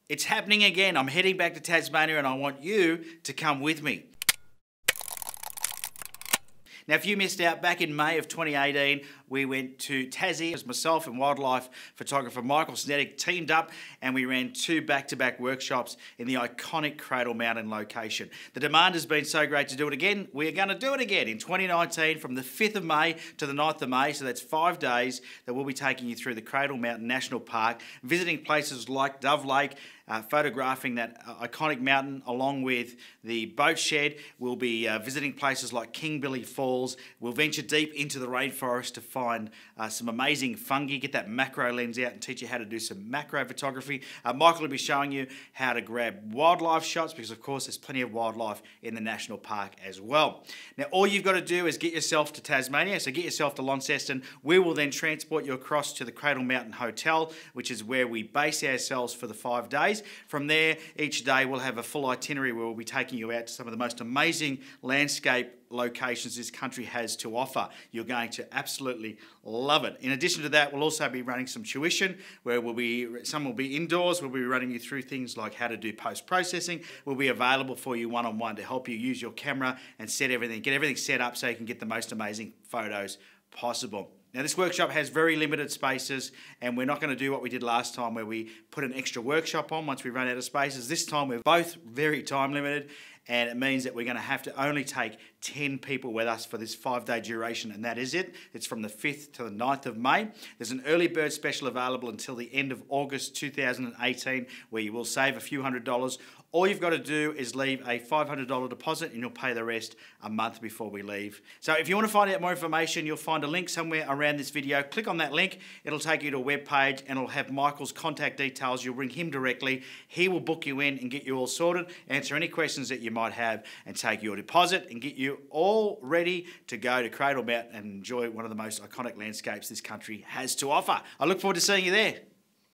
It's happening again. I'm heading back to Tasmania and I want you to come with me. Now, if you missed out, back in May of 2018, we went to Tassie. As myself and wildlife photographer Michael Snetic teamed up and we ran 2 back-to-back workshops in the iconic Cradle Mountain location. The demand has been so great to do it again. We are going to do it again in 2019 from the 5th of May to the 9th of May. So that's 5 days that we'll be taking you through the Cradle Mountain National Park, visiting places like Dove Lake, photographing that iconic mountain along with the boat shed. We'll be visiting places like King Billy Falls. We'll venture deep into the rainforest to find some amazing fungi, get that macro lens out and teach you how to do some macro photography. Michael will be showing you how to grab wildlife shots because of course there's plenty of wildlife in the national park as well. Now all you've got to do is get yourself to Tasmania, so get yourself to Launceston. We will then transport you across to the Cradle Mountain Hotel, which is where we base ourselves for the 5 days. From there, each day we'll have a full itinerary where we'll be taking you out to some of the most amazing landscape locations this country has to offer. You're going to absolutely love it. In addition to that, we'll also be running some tuition where some will be indoors. We'll be running you through things like how to do post-processing. We'll be available for you one-on-one to help you use your camera and get everything set up so you can get the most amazing photos possible. Now this workshop has very limited spaces and we're not going to do what we did last time where we put an extra workshop on once we run out of spaces. This time we're both very time limited and it means that we're going to have to only take 10 people with us for this 5-day duration and that is it. It's from the 5th to the 9th of May. There's an early bird special available until the end of August 2018 where you will save a few $100s. All you've got to do is leave a $500 deposit and you'll pay the rest a month before we leave. So if you want to find out more information, you'll find a link somewhere around this video. Click on that link. It'll take you to a web page and it'll have Michael's contact details. You'll ring him directly. He will book you in and get you all sorted, answer any questions that you might have and take your deposit and get you all ready to go to Cradle Mountain and enjoy one of the most iconic landscapes this country has to offer. I look forward to seeing you there.